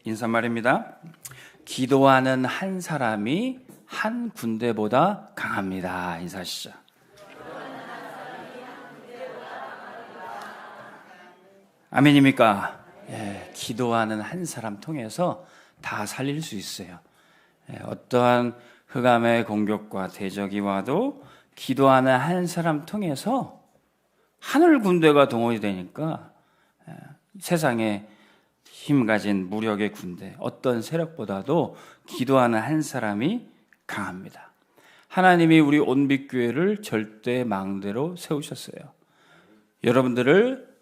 인사말입니다. 기도하는 한 사람이 한 군대보다 강합니다. 인사하시죠. 아멘입니까? 기도하는 한 사람 통해서 다 살릴 수 있어요. 어떠한 흑암의 공격과 대적이 와도 기도하는 한 사람 통해서 하늘 군대가 동원이 되니까 세상에 힘 가진 무력의 군대, 어떤 세력보다도 기도하는 한 사람이 강합니다. 하나님이 우리 온빛교회를 절대망대로 세우셨어요. 여러분들을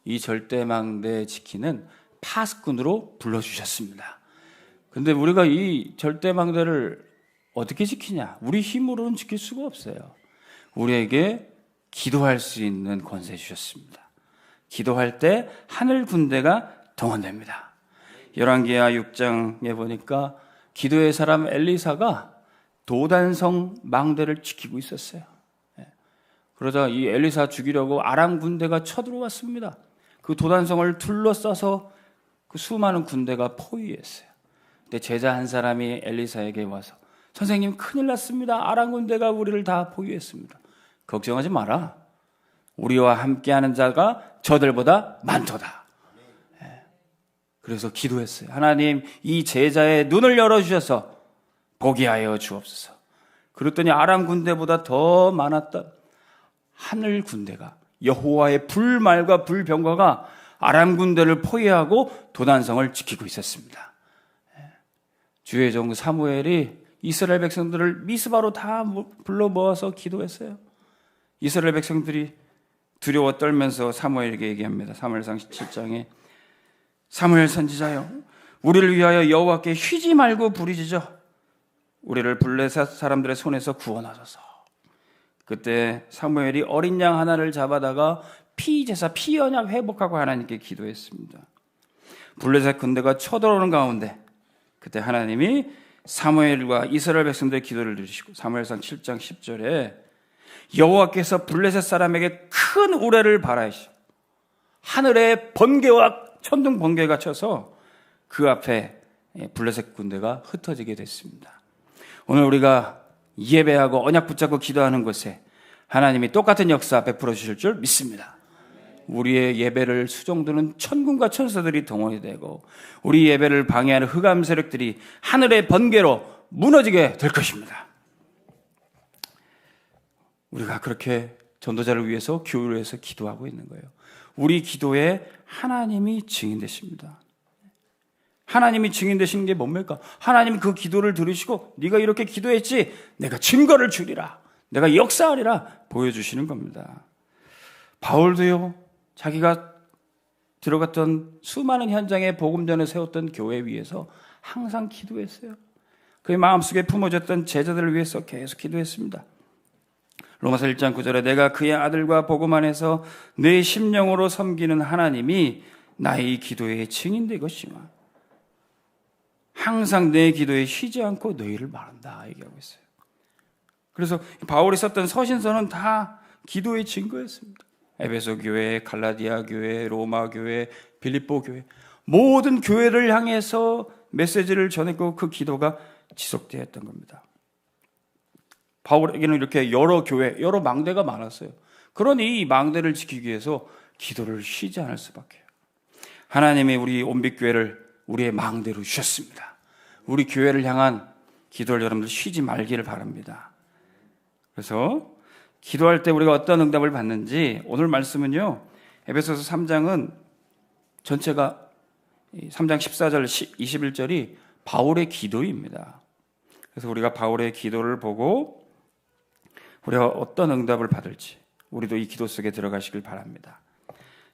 이 절대망대 지키는 파수꾼으로 불러주셨습니다. 근데 우리가 이 절대망대를 어떻게 지키냐? 우리 힘으로는 지킬 수가 없어요. 우리에게 기도할 수 있는 권세 주셨습니다. 기도할 때 하늘 군대가 동원됩니다. 열왕기하 6장에 보니까 기도의 사람 엘리사가 도단성 망대를 지키고 있었어요. 그러자 이 엘리사 죽이려고 아람 군대가 쳐들어왔습니다. 그 도단성을 둘러싸서 그 수많은 군대가 포위했어요. 근데 제자 한 사람이 엘리사에게 와서 선생님 큰일 났습니다. 아람 군대가 우리를 다 포위했습니다. 걱정하지 마라. 우리와 함께하는 자가 저들보다 많도다. 그래서 기도했어요. 하나님, 이 제자의 눈을 열어주셔서 보게 하여 주옵소서. 그랬더니 아람 군대보다 더 많았던 하늘 군대가, 여호와의 불말과 불병거가 아람 군대를 포위하고 도단성을 지키고 있었습니다. 주의 종 사무엘이 이스라엘 백성들을 미스바로 다 불러 모아서 기도했어요. 이스라엘 백성들이 두려워 떨면서 사무엘에게 얘기합니다. 사무엘상 17장에 사무엘 선지자여, 우리를 위하여 여호와께 쉬지 말고 부르짖어 우리를 블레셋 사람들의 손에서 구원하소서. 그때 사무엘이 어린 양 하나를 잡아다가 피제사 피언약 회복하고 하나님께 기도했습니다. 블레셋 군대가 쳐들어오는 가운데 그때 하나님이 사무엘과 이스라엘 백성들의 기도를 들으시고 사무엘상 7장 10절에 여호와께서 블레셋 사람에게 큰 우레를 발하시고 하늘에 번개와 천둥 번개가 쳐서 그 앞에 블레셋 군대가 흩어지게 됐습니다. 오늘 우리가 예배하고 언약 붙잡고 기도하는 곳에 하나님이 똑같은 역사 베풀어 주실 줄 믿습니다. 우리의 예배를 수종드는 천군과 천사들이 동원이 되고 우리 예배를 방해하는 흑암 세력들이 하늘의 번개로 무너지게 될 것입니다. 우리가 그렇게 전도자를 위해서 교회를 위해서 기도하고 있는 거예요. 우리 기도에 하나님이 증인되십니다. 하나님이 증인되시는 게 뭡니까? 하나님이 그 기도를 들으시고 네가 이렇게 기도했지? 내가 증거를 주리라. 내가 역사하리라 보여주시는 겁니다. 바울도요. 자기가 들어갔던 수많은 현장에 복음전을 세웠던 교회 위에서 항상 기도했어요. 그의 마음속에 품어졌던 제자들을 위해서 계속 기도했습니다. 로마서 1장 9절에 내가 그의 아들과 복음 안에서 내 심령으로 섬기는 하나님이 나의 기도에 증인되것이마 항상 내 기도에 쉬지 않고 너희를 바란다 얘기하고 있어요. 그래서 바울이 썼던 서신서는 다 기도의 증거였습니다. 에베소 교회, 갈라디아 교회, 로마 교회, 빌립보 교회 모든 교회를 향해서 메시지를 전했고 그 기도가 지속되었던 겁니다. 바울에게는 이렇게 여러 교회, 여러 망대가 많았어요. 그러니 이 망대를 지키기 위해서 기도를 쉬지 않을 수밖에요. 하나님이 우리 온빛교회를 우리의 망대로 주셨습니다. 우리 교회를 향한 기도를 여러분들 쉬지 말기를 바랍니다. 그래서 기도할 때 우리가 어떤 응답을 받는지 오늘 말씀은요. 에베소서 3장은 전체가 3장 14절 21절이 바울의 기도입니다. 그래서 우리가 바울의 기도를 보고 우리가 어떤 응답을 받을지 우리도 이 기도 속에 들어가시길 바랍니다.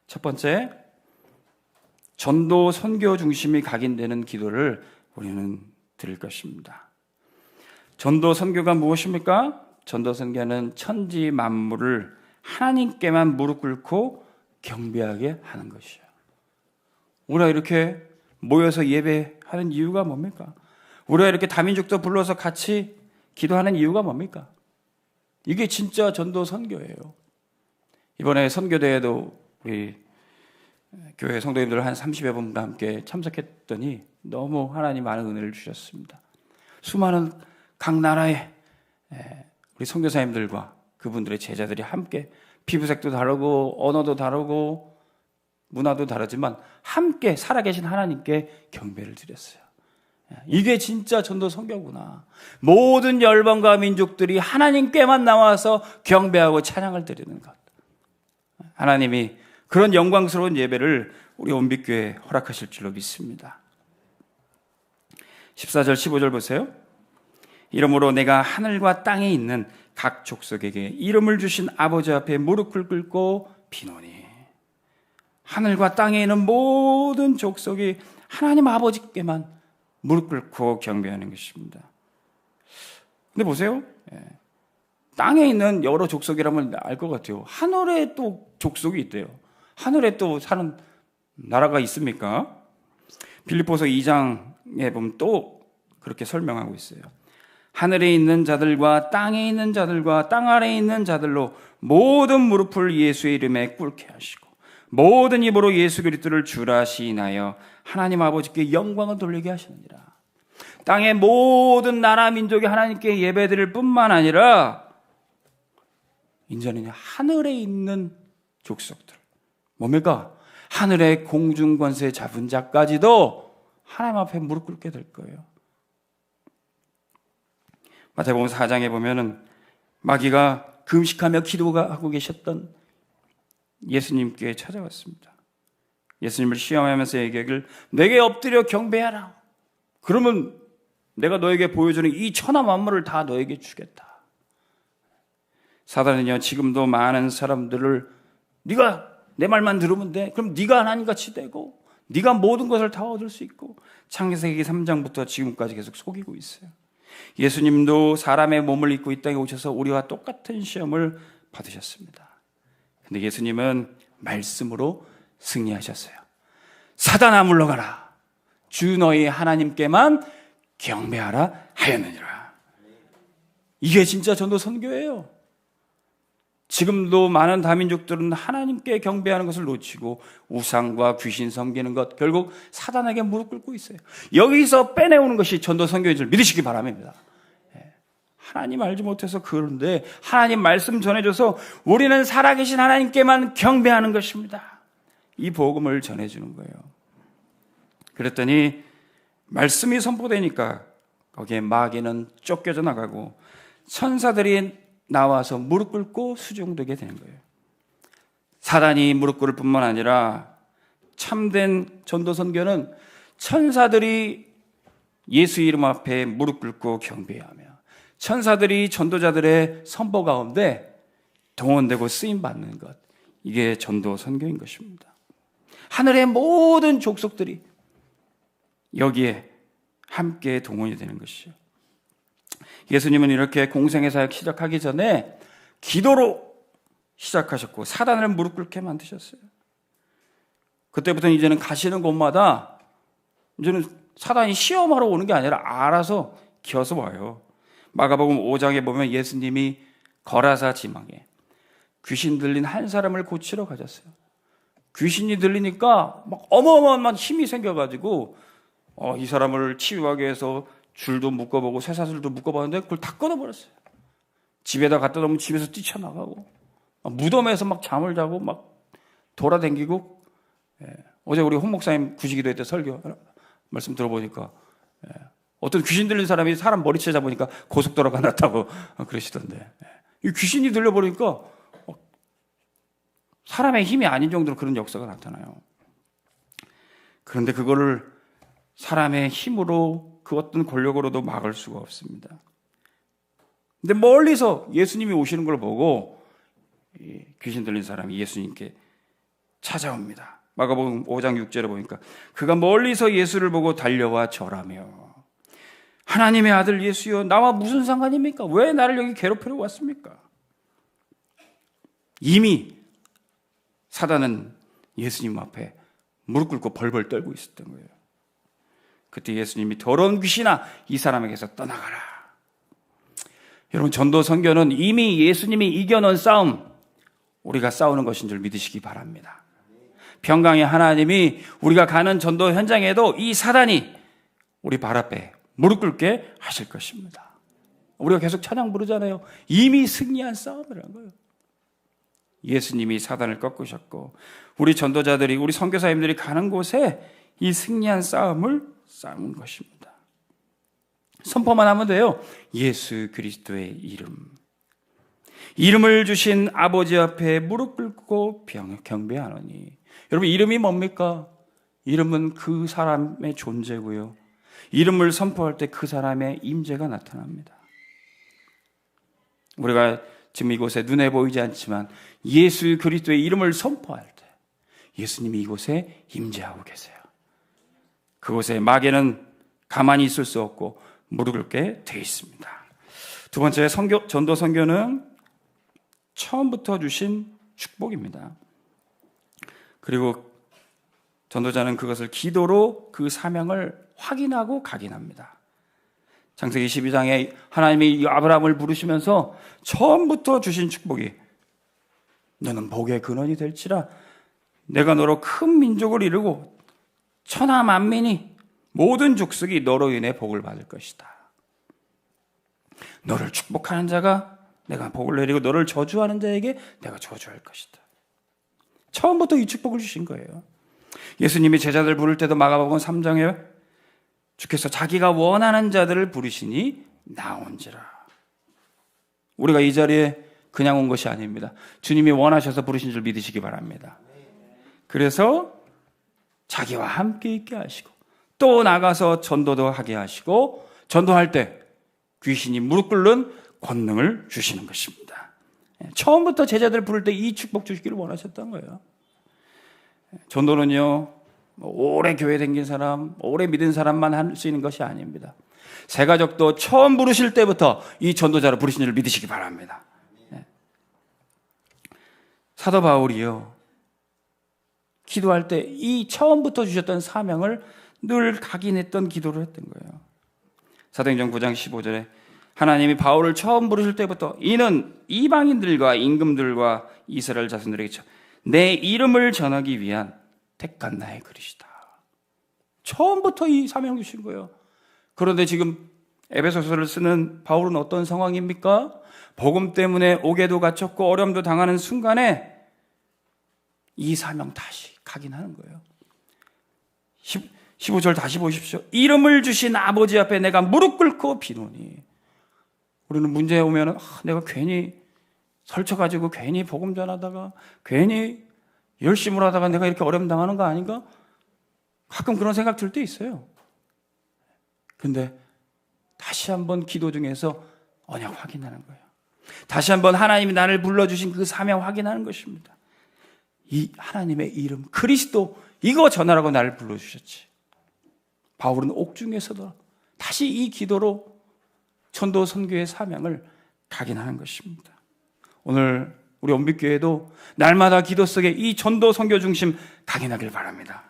첫 번째, 전도 선교 중심이 각인되는 기도를 우리는 드릴 것입니다. 전도 선교가 무엇입니까? 전도 선교는 천지 만물을 하나님께만 무릎 꿇고 경배하게 하는 것이에요. 우리가 이렇게 모여서 예배하는 이유가 뭡니까? 우리가 이렇게 다민족도 불러서 같이 기도하는 이유가 뭡니까? 이게 진짜 전도 선교예요. 이번에 선교대회도 우리 교회 성도님들 한 30여 분과 함께 참석했더니 너무 하나님 많은 은혜를 주셨습니다. 수많은 각 나라의 우리 선교사님들과 그분들의 제자들이 함께 피부색도 다르고 언어도 다르고 문화도 다르지만 함께 살아계신 하나님께 경배를 드렸어요. 이게 진짜 전도 선교구나. 모든 열방과 민족들이 하나님께만 나와서 경배하고 찬양을 드리는 것. 하나님이 그런 영광스러운 예배를 우리 온빛교회에 허락하실 줄로 믿습니다. 14절 15절 보세요. 이러므로 내가 하늘과 땅에 있는 각 족속에게 이름을 주신 아버지 앞에 무릎을 꿇고 비노니. 하늘과 땅에 있는 모든 족속이 하나님 아버지께만 무릎 꿇고 경배하는 것입니다. 근데 보세요. 땅에 있는 여러 족속이라면 알 것 같아요. 하늘에 또 족속이 있대요. 하늘에 또 사는 나라가 있습니까? 빌립보서 2장에 보면 또 그렇게 설명하고 있어요. 하늘에 있는 자들과 땅에 있는 자들과 땅 아래에 있는 자들로 모든 무릎을 예수의 이름에 꿇게 하시고 모든 입으로 예수 그리스도를 주라 시인하여 하나님 아버지께 영광을 돌리게 하시느니라. 땅의 모든 나라 민족이 하나님께 예배드릴 뿐만 아니라 이제는 하늘에 있는 족속들, 뭡니까? 하늘의 공중 권세 잡은 자까지도 하나님 앞에 무릎 꿇게 될 거예요. 마태복음 4장에 보면은 마귀가 금식하며 기도하고 계셨던 예수님께 찾아왔습니다. 예수님을 시험하면서 얘기하길 내게 엎드려 경배하라. 그러면 내가 너에게 보여주는 이 천하 만물을 다 너에게 주겠다. 사단은요 지금도 많은 사람들을 네가 내 말만 들으면 돼. 그럼 네가 하나님같이 되고 네가 모든 것을 다 얻을 수 있고 창세기 3장부터 지금까지 계속 속이고 있어요. 예수님도 사람의 몸을 입고 이 땅에 오셔서 우리와 똑같은 시험을 받으셨습니다. 근데 예수님은 말씀으로 승리하셨어요. 사단아 물러가라. 주 너희 하나님께만 경배하라 하였느니라. 이게 진짜 전도 선교예요. 지금도 많은 다민족들은 하나님께 경배하는 것을 놓치고 우상과 귀신 섬기는 것, 결국 사단에게 무릎 꿇고 있어요. 여기서 빼내오는 것이 전도 선교인 줄 믿으시기 바랍니다. 하나님 알지 못해서 그런데 하나님 말씀 전해줘서 우리는 살아계신 하나님께만 경배하는 것입니다. 이 복음을 전해주는 거예요. 그랬더니 말씀이 선포되니까 거기에 마귀는 쫓겨져 나가고 천사들이 나와서 무릎 꿇고 수종되게 되는 거예요. 사단이 무릎 꿇을 뿐만 아니라 참된 전도 선교는 천사들이 예수 이름 앞에 무릎 꿇고 경배하며 천사들이 전도자들의 선포 가운데 동원되고 쓰임 받는 것, 이게 전도 선교인 것입니다. 하늘의 모든 족속들이 여기에 함께 동원이 되는 것이죠. 예수님은 이렇게 공생의 사역 시작하기 전에 기도로 시작하셨고 사단을 무릎 꿇게 만드셨어요. 그때부터는 이제는 가시는 곳마다 이제는 사단이 시험하러 오는 게 아니라 알아서 기어서 와요. 마가복음 5장에 보면 예수님이 거라사 지방에 귀신 들린 한 사람을 고치러 가셨어요. 귀신이 들리니까 막 어마어마한 힘이 생겨가지고 이 사람을 치유하기 위해서 줄도 묶어보고 쇠사슬도 묶어봤는데 그걸 다 끊어버렸어요. 집에다 갖다 놓으면 집에서 뛰쳐나가고 무덤에서 막 잠을 자고 막 돌아다니고. 어제 우리 홍 목사님 구시기도회 때 설교 말씀 들어보니까 어떤 귀신 들린 사람이 사람 머리채 잡으니까 고속도로가 났다고 그러시던데, 이 귀신이 들려버리니까 사람의 힘이 아닌 정도로 그런 역사가 나타나요. 그런데 그거를 사람의 힘으로 그 어떤 권력으로도 막을 수가 없습니다. 근데 멀리서 예수님이 오시는 걸 보고 귀신 들린 사람이 예수님께 찾아옵니다. 마가복음 5장 6절에 보니까 그가 멀리서 예수를 보고 달려와 절하며 하나님의 아들 예수여 나와 무슨 상관입니까? 왜 나를 여기 괴롭히러 왔습니까? 이미 사단은 예수님 앞에 무릎 꿇고 벌벌 떨고 있었던 거예요. 그때 예수님이 더러운 귀신아 이 사람에게서 떠나가라. 여러분, 전도 선교는 이미 예수님이 이겨놓은 싸움, 우리가 싸우는 것인 줄 믿으시기 바랍니다. 평강의 하나님이 우리가 가는 전도 현장에도 이 사단이 우리 발 앞에 무릎 꿇게 하실 것입니다. 우리가 계속 찬양 부르잖아요. 이미 승리한 싸움이라는 거예요. 예수님이 사단을 꺾으셨고 우리 전도자들이, 우리 선교사님들이 가는 곳에 이 승리한 싸움을 싸운 것입니다. 선포만 하면 돼요. 예수 그리스도의 이름. 이름을 주신 아버지 앞에 무릎 꿇고 경배하노니. 여러분, 이름이 뭡니까? 이름은 그 사람의 존재고요. 이름을 선포할 때 그 사람의 임재가 나타납니다. 우리가 지금 이곳에 눈에 보이지 않지만 예수 그리스도의 이름을 선포할 때 예수님이 이곳에 임재하고 계세요. 그곳에 마귀는 가만히 있을 수 없고 무릎 꿇게 되어 있습니다. 두 번째, 전도 선교는 처음부터 주신 축복입니다. 그리고 전도자는 그것을 기도로 그 사명을 확인하고 각인합니다. 창세기 12장에 하나님이 아브라함을 부르시면서 처음부터 주신 축복이 너는 복의 근원이 될지라 내가 너로 큰 민족을 이루고 천하 만민이 모든 족속이 너로 인해 복을 받을 것이다. 너를 축복하는 자가 내가 복을 내리고 너를 저주하는 자에게 내가 저주할 것이다. 처음부터 이 축복을 주신 거예요. 예수님이 제자들 부를 때도 마가복음 3장에 주께서 자기가 원하는 자들을 부르시니 나온지라. 우리가 이 자리에 그냥 온 것이 아닙니다. 주님이 원하셔서 부르신 줄 믿으시기 바랍니다. 그래서 자기와 함께 있게 하시고 또 나가서 전도도 하게 하시고 전도할 때 귀신이 무릎 꿇는 권능을 주시는 것입니다. 처음부터 제자들 부를 때 이 축복 주시기를 원하셨던 거예요. 전도는요, 오래 교회 다닌 사람, 오래 믿은 사람만 할 수 있는 것이 아닙니다. 새 가족도 처음 부르실 때부터 이 전도자로 부르신 줄 믿으시기 바랍니다. 사도 바울이요, 기도할 때 이 처음부터 주셨던 사명을 늘 각인했던 기도를 했던 거예요. 사도행전 9장 15절에 하나님이 바울을 처음 부르실 때부터 이는 이방인들과 임금들과 이스라엘 자손들에게 내 이름을 전하기 위한 택한 나의 그릇이다. 처음부터 이 사명 주신 거예요. 그런데 지금 에베소서를 쓰는 바울은 어떤 상황입니까? 복음 때문에 옥에도 갇혔고 어려움도 당하는 순간에 이 사명 다시 각인하는 거예요. 15절 다시 보십시오. 이름을 주신 아버지 앞에 내가 무릎 꿇고 비노니. 우리는 문제 오면 내가 괜히 설쳐가지고 괜히 복음 전하다가 괜히 열심히 하다가 내가 이렇게 어려움 당하는 거 아닌가? 가끔 그런 생각 들 때 있어요. 근데 다시 한번 기도 중에서 언약 확인하는 거예요. 다시 한번 하나님이 나를 불러주신 그 사명 확인하는 것입니다. 이 하나님의 이름 그리스도 이거 전하라고 나를 불러주셨지. 바울은 옥중에서도 다시 이 기도로 전도 선교의 사명을 각인하는 것입니다. 오늘 우리 온빛교회도 날마다 기도 속에 이 전도 선교 중심 각인하길 바랍니다.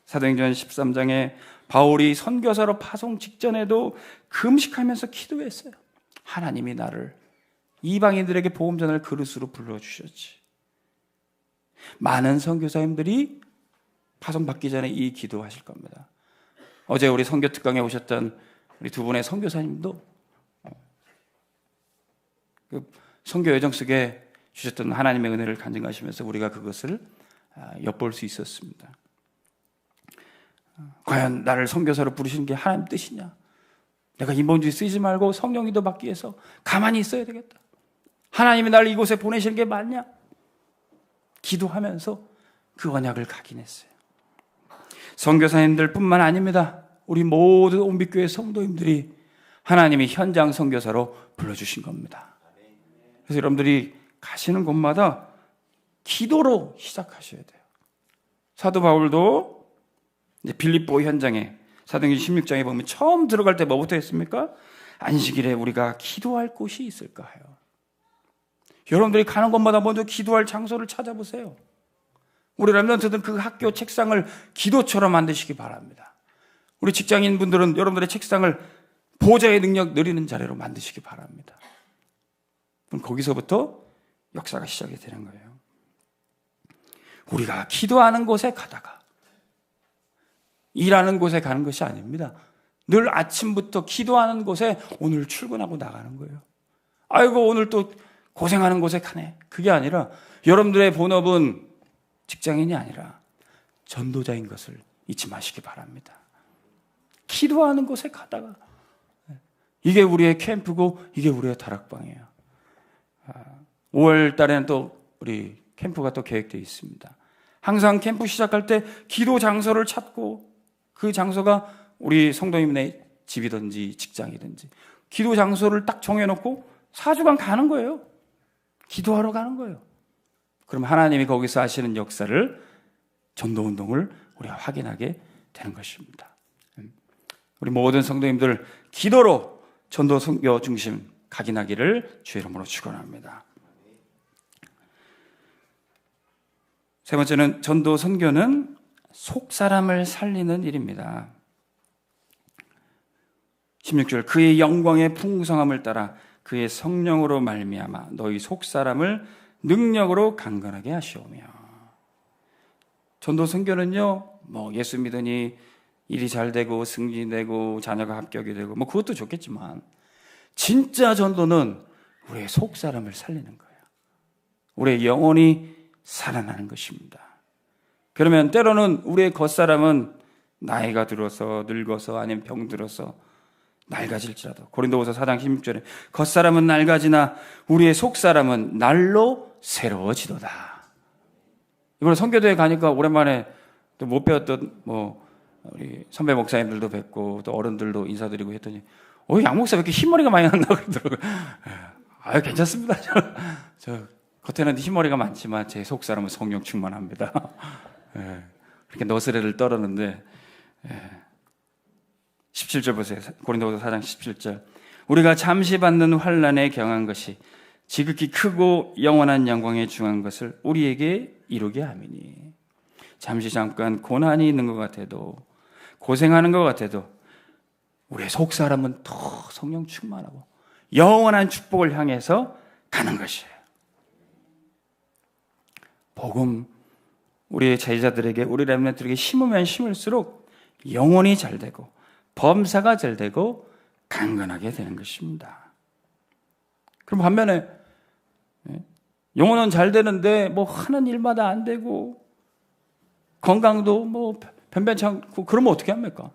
사도행전 13장에 바울이 선교사로 파송 직전에도 금식하면서 기도했어요. 하나님이 나를 이방인들에게 복음 전할 그릇으로 불러주셨지. 많은 선교사님들이 파송받기 전에 이 기도하실 겁니다. 어제 우리 선교 특강에 오셨던 우리 두 분의 선교사님도 그 선교 여정 속에 주셨던 하나님의 은혜를 간증하시면서 우리가 그것을 엿볼 수 있었습니다. 과연 나를 선교사로 부르시는 게 하나님 뜻이냐? 내가 인본주의 쓰지 말고 성령기도 받기 위해서 가만히 있어야 되겠다. 하나님이 나를 이곳에 보내시는 게 맞냐? 기도하면서 그 언약을 각인했어요. 선교사님들 뿐만 아닙니다. 우리 모든 온빛교회 성도님들이 하나님이 현장 선교사로 불러주신 겁니다. 그래서 여러분들이 가시는 곳마다 기도로 시작하셔야 돼요. 사도 바울도 이제 빌립보 현장에 사도행전 16장에 보면 처음 들어갈 때 뭐부터 했습니까? 안식일에 우리가 기도할 곳이 있을까 해요. 여러분들이 가는 곳마다 먼저 기도할 장소를 찾아보세요. 우리 렘넌트들은 그 학교 책상을 기도처럼 만드시기 바랍니다. 우리 직장인분들은 여러분들의 책상을 보좌의 능력 누리는 자리로 만드시기 바랍니다. 그럼 거기서부터 역사가 시작이 되는 거예요. 우리가 기도하는 곳에 가다가 일하는 곳에 가는 것이 아닙니다. 늘 아침부터 기도하는 곳에 오늘 출근하고 나가는 거예요. 아이고 오늘 또 고생하는 곳에 가네. 그게 아니라 여러분들의 본업은 직장인이 아니라 전도자인 것을 잊지 마시기 바랍니다. 기도하는 곳에 가다가 이게 우리의 캠프고 이게 우리의 다락방이에요. 5월 달에는 또 우리 캠프가 또 계획되어 있습니다. 항상 캠프 시작할 때 기도 장소를 찾고 그 장소가 우리 성도님의 집이든지 직장이든지 기도 장소를 딱 정해놓고 4주간 가는 거예요. 기도하러 가는 거예요. 그럼 하나님이 거기서 하시는 역사를 전도운동을 우리가 확인하게 되는 것입니다. 우리 모든 성도님들 기도로 전도 선교 중심 각인하기를 주의 이름으로 축원합니다. 세 번째는 전도 선교는 속 사람을 살리는 일입니다. 16절 그의 영광의 풍성함을 따라 그의 성령으로 말미암아 너희 속 사람을 능력으로 강건하게 하시오며. 전도 선교는요, 예수 믿으니 일이 잘 되고 승진되고 자녀가 합격이 되고 그것도 좋겠지만 진짜 전도는 우리의 속 사람을 살리는 거예요. 우리의 영혼이 살아나는 것입니다. 그러면 때로는 우리의 겉사람은 나이가 들어서 늙어서 아니면 병들어서 낡아질지라도 고린도후서 4장 16절에 겉사람은 낡아지나 우리의 속사람은 날로 새로워지도다. 이번에 선교대회 가니까 오랜만에 또 못 배웠던 우리 선배 목사님들도 뵙고 또 어른들도 인사드리고 했더니 양 목사 왜 이렇게 흰머리가 많이 난다 그러더라고요. 아유 괜찮습니다. 저 겉에는 흰머리가 많지만 제 속사람은 성령 충만합니다. 그렇게 너스레를 떨었는데 17절 보세요. 고린도후서 4장 17절 우리가 잠시 받는 환난에 경한 것이 지극히 크고 영원한 영광에 중한 것을 우리에게 이루게 함이니. 잠시 잠깐 고난이 있는 것 같아도 고생하는 것 같아도 우리의 속사람은 더 성령 충만하고 영원한 축복을 향해서 가는 것이에요. 복음 우리의 제자들에게 우리 렘넌트들에게 심으면 심을수록 영혼이 잘 되고 범사가 잘 되고 강건하게 되는 것입니다. 그럼 반면에 영혼은 잘 되는데 하는 일마다 안 되고 건강도 변변치 않고 그러면 어떻게 합니까?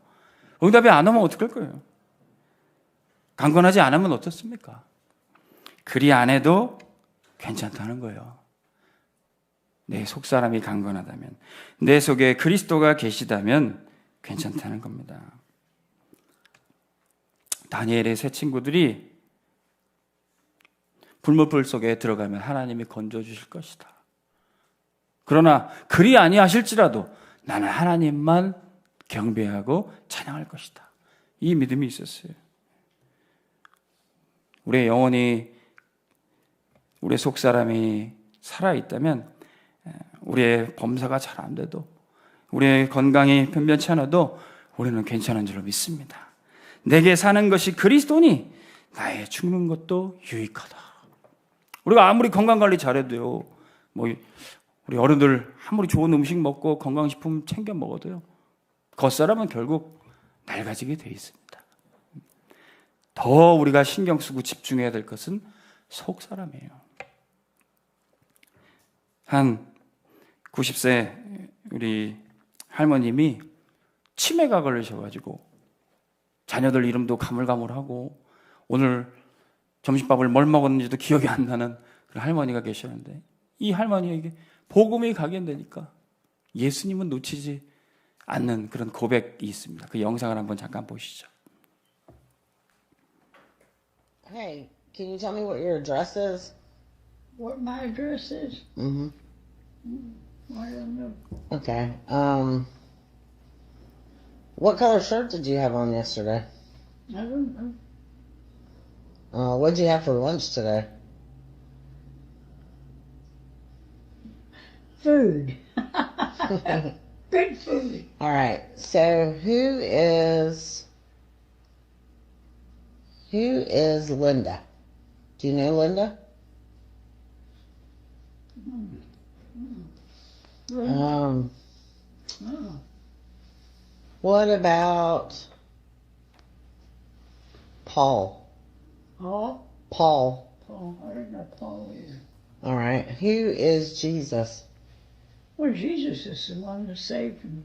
응답이 안 오면 어떡할 거예요? 강건하지 않으면 어떻습니까? 그리 안 해도 괜찮다는 거예요. 내 속사람이 강건하다면, 내 속에 그리스도가 계시다면 괜찮다는 겁니다. 다니엘의 세 친구들이 불못불 속에 들어가면 하나님이 건져주실 것이다. 그러나 그리 아니하실지라도 나는 하나님만 경배하고 찬양할 것이다. 이 믿음이 있었어요. 우리의 영혼이, 우리의 속사람이 살아있다면 우리의 범사가 잘 안 돼도 우리의 건강이 변변치 않아도 우리는 괜찮은 줄로 믿습니다. 내게 사는 것이 그리스도니 나의 죽는 것도 유익하다. 우리가 아무리 건강관리 잘해도요, 우리 어른들 아무리 좋은 음식 먹고 건강식품 챙겨 먹어도요, 겉사람은 결국 낡아지게 돼 있습니다. 더 우리가 신경 쓰고 집중해야 될 것은 속사람이에요. 한 90세 우리 할머님이 치매가 걸리셔가지고 자녀들 이름도 가물가물하고 오늘 점심밥을 뭘 먹었는지도 기억이 안 나는 그런 할머니가 계셨는데 이 할머니에게 복음이 각인되니까 예수님은 놓치지 않는 그런 고백이 있습니다. 그 영상을 한번 잠깐 보시죠. Hey, can you tell me what your address is? What my address is? Mm-hmm. I don't know. Okay. What color shirt did you have on yesterday? I don't know. What'd you have for lunch today? Food. Good food. All right. So who is Linda? Do you know Linda? Um, Oh. what about Paul? Paul? Paul. Paul. I didn't know Paul either. All right. Who is Jesus? Well, Jesus is the one that saved me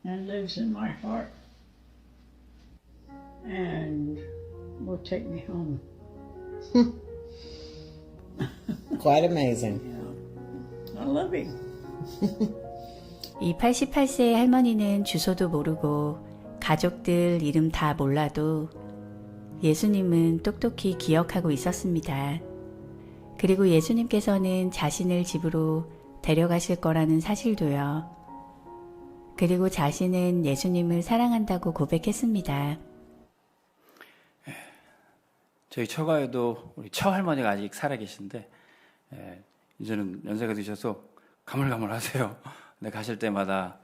and lives in my heart and will take me home. Quite amazing. I love him. 이 88세의 할머니는 주소도 모르고 가족들 이름 다 몰라도 예수님은 똑똑히 기억하고 있었습니다. 그리고 예수님께서는 자신을 집으로 데려가실 거라는 사실도요. 그리고 자신은 예수님을 사랑한다고 고백했습니다. 저희 처가에도 우리 처할머니가 아직 살아계신데 이제는 연세가 드셔서 가물가물하세요. 근데 가실 때마다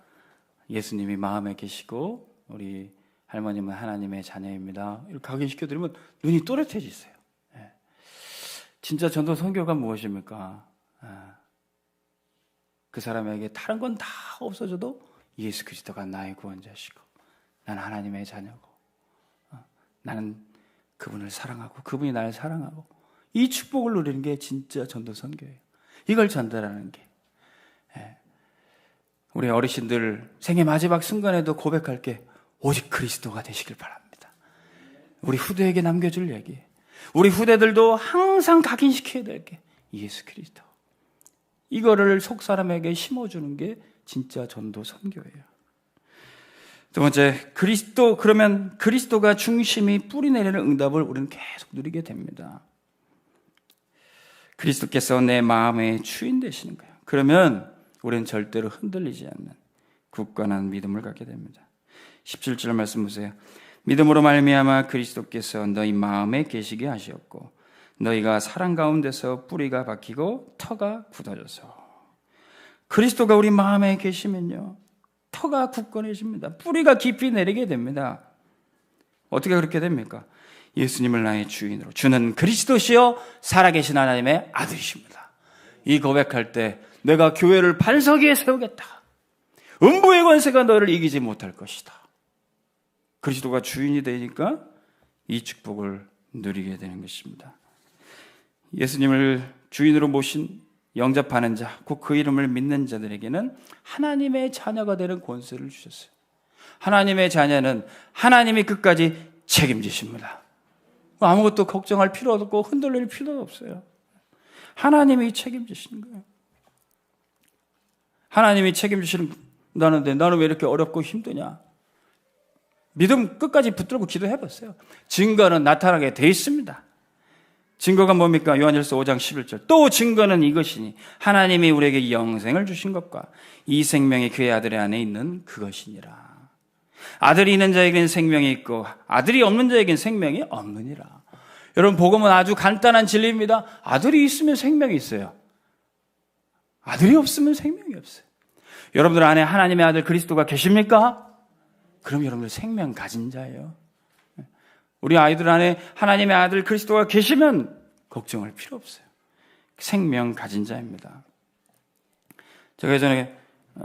예수님이 마음에 계시고 우리 할머님은 하나님의 자녀입니다. 이렇게 각인시켜드리면 눈이 또렷해지세요. 진짜 전도 선교가 무엇입니까? 그 사람에게 다른 건 다 없어져도 예수 그리스도가 나의 구원자시고 나는 하나님의 자녀고 나는 그분을 사랑하고 그분이 나를 사랑하고 이 축복을 누리는 게 진짜 전도 선교예요. 이걸 전달하는 게 우리 어르신들 생애 마지막 순간에도 고백할 게 오직 그리스도가 되시길 바랍니다. 우리 후대에게 남겨줄 얘기, 우리 후대들도 항상 각인시켜야 될 게 예수 그리스도. 이거를 속 사람에게 심어주는 게 진짜 전도 선교예요. 두 번째, 그리스도, 그러면 그리스도가 중심이 뿌리 내리는 응답을 우리는 계속 누리게 됩니다. 그리스도께서 내 마음의 주인 되시는 거예요. 그러면 우리는 절대로 흔들리지 않는 굳건한 믿음을 갖게 됩니다. 17절 말씀 보세요. 믿음으로 말미암아 그리스도께서 너희 마음에 계시게 하시었고 너희가 사랑 가운데서 뿌리가 박히고 터가 굳어져서. 그리스도가 우리 마음에 계시면요 터가 굳건해집니다. 뿌리가 깊이 내리게 됩니다. 어떻게 그렇게 됩니까? 예수님을 나의 주인으로, 주는 그리스도시요 살아계신 하나님의 아들이십니다. 이 고백할 때 내가 교회를 반석 위에 세우겠다. 음부의 권세가 너를 이기지 못할 것이다. 그리스도가 주인이 되니까 이 축복을 누리게 되는 것입니다. 예수님을 주인으로 모신 영접하는 자, 곧 그 이름을 믿는 자들에게는 하나님의 자녀가 되는 권세를 주셨어요. 하나님의 자녀는 하나님이 끝까지 책임지십니다. 아무것도 걱정할 필요 없고 흔들릴 필요도 없어요. 하나님이 책임지시는 거예요. 하나님이 책임지신다는데 나는 왜 이렇게 어렵고 힘드냐? 믿음 끝까지 붙들고 기도해봤어요. 증거는 나타나게 돼 있습니다. 증거가 뭡니까? 요한일서 5장 11절. 또 증거는 이것이니 하나님이 우리에게 영생을 주신 것과 이 생명이 그의 아들의 안에 있는 그것이니라. 아들이 있는 자에게는 생명이 있고 아들이 없는 자에게는 생명이 없느니라. 여러분, 복음은 아주 간단한 진리입니다. 아들이 있으면 생명이 있어요. 아들이 없으면 생명이 없어요. 여러분들 안에 하나님의 아들 그리스도가 계십니까? 그럼 여러분들 생명 가진 자예요. 우리 아이들 안에 하나님의 아들 그리스도가 계시면 걱정할 필요 없어요. 생명 가진 자입니다. 제가 예전에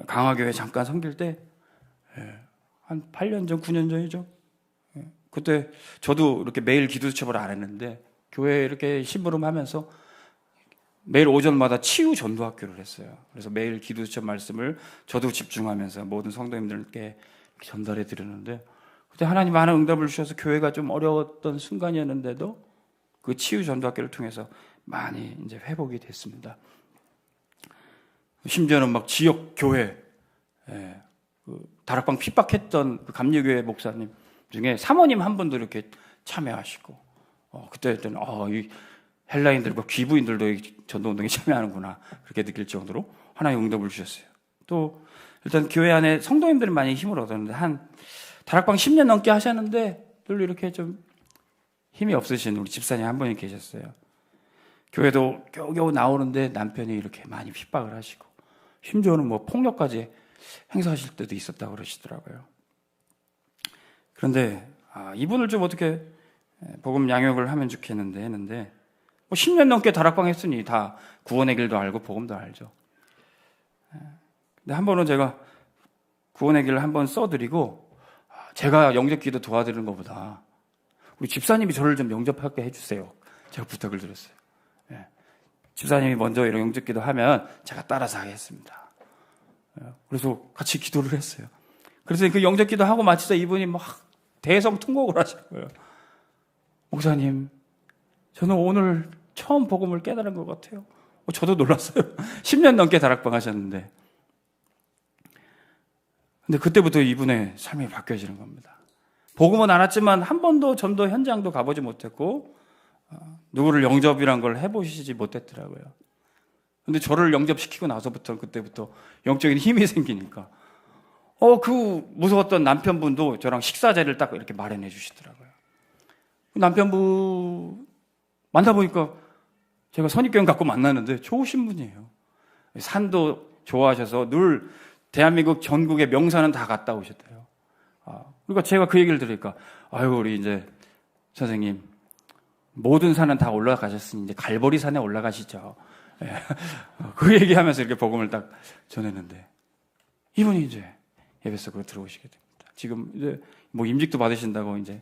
강화교회 잠깐 섬길 때 한 8년 전, 9년 전이죠. 그때 저도 이렇게 매일 기도수첩을 안 했는데 교회에 이렇게 심부름하면서 매일 오전마다 치유 전도학교를 했어요. 그래서 매일 기도수첩 말씀을 저도 집중하면서 모든 성도님들께 전달해 드렸는데 그때 하나님 많은 응답을 주셔서 교회가 좀 어려웠던 순간이었는데도 그 치유 전도학교를 통해서 많이 이제 회복이 됐습니다. 심지어는 막 지역 교회, 그 다락방 핍박했던 그 감리교회 목사님 중에 사모님 한 분도 이렇게 참여하시고, 그때는 이 헬라인들과 귀부인들도 이 전도운동에 참여하는구나 그렇게 느낄 정도로 하나님 응답을 주셨어요. 또 일단 교회 안에 성도님들이 많이 힘을 얻었는데 한 다락방 10년 넘게 하셨는데 별로 이렇게 좀 힘이 없으신 우리 집사님 한 분이 계셨어요. 교회도 겨우겨우 나오는데 남편이 이렇게 많이 핍박을 하시고 심지어는 뭐 폭력까지 행사하실 때도 있었다고 그러시더라고요. 그런데 이분을 좀 어떻게 복음 양육을 하면 좋겠는데 했는데 뭐 10년 넘게 다락방 했으니 다 구원의 길도 알고 복음도 알죠. 근데 한 번은 제가 구원의 길을 한번 써드리고 제가 영접기도 도와드리는 것보다 우리 집사님이 저를 좀 영접하게 해주세요. 제가 부탁을 드렸어요. 예. 집사님이 먼저 이런 영접기도 하면 제가 따라서 하겠습니다. 예. 그래서 같이 기도를 했어요. 그래서 그 영접기도 하고 마치자 이분이 막 대성통곡을 하시는 거예요. 목사님, 저는 오늘 처음 복음을 깨달은 것 같아요. 저도 놀랐어요. 10년 넘게 다락방 하셨는데. 근데 그때부터 이분의 삶이 바뀌어지는 겁니다. 복음은 알았지만 한 번도 전도 현장도 가보지 못했고 누구를 영접이란 걸 해보시지 못했더라고요. 근데 저를 영접시키고 나서부터 그때부터 영적인 힘이 생기니까 그 무서웠던 남편분도 저랑 식사 자리를 딱 이렇게 마련해 주시더라고요. 남편분 만나보니까 제가 선입견 갖고 만났는데 좋으신 분이에요. 산도 좋아하셔서 늘 대한민국 전국의 명산은 다 갔다 오셨대요. 그러니까 제가 그 얘기를 들으니까 우리 이제 선생님 모든 산은 다 올라가셨으니 이제 갈보리 산에 올라가시죠. 그 얘기하면서 이렇게 복음을 딱 전했는데 이분이 이제 예배 속으로 들어오시게 됩니다. 지금 이제 뭐 임직도 받으신다고 이제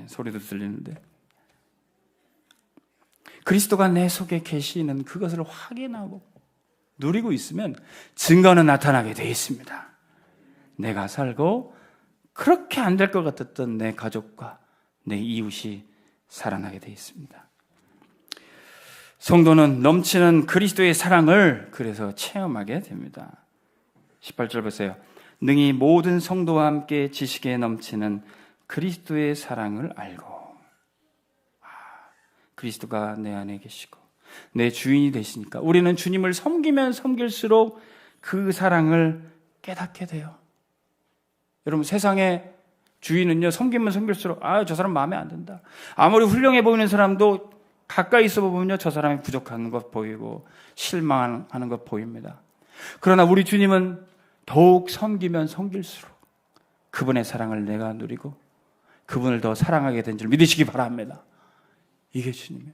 소리도 들리는데 그리스도가 내 속에 계시는 그것을 확인하고 누리고 있으면 증거는 나타나게 돼 있습니다. 내가 살고 그렇게 안 될 것 같았던 내 가족과 내 이웃이 살아나게 돼 있습니다. 성도는 넘치는 그리스도의 사랑을 그래서 체험하게 됩니다. 18절 보세요. 능히 모든 성도와 함께 지식에 넘치는 그리스도의 사랑을 알고 그리스도가 내 안에 계시고 내 주인이 되시니까 우리는 주님을 섬기면 섬길수록 그 사랑을 깨닫게 돼요. 여러분 세상에 주인은요 섬기면 섬길수록 저 사람 마음에 안 든다. 아무리 훌륭해 보이는 사람도 가까이 있어 보면요 저 사람이 부족한 것 보이고 실망하는 것 보입니다. 그러나 우리 주님은 더욱 섬기면 섬길수록 그분의 사랑을 내가 누리고 그분을 더 사랑하게 된 줄 믿으시기 바랍니다. 이게 주님이에요.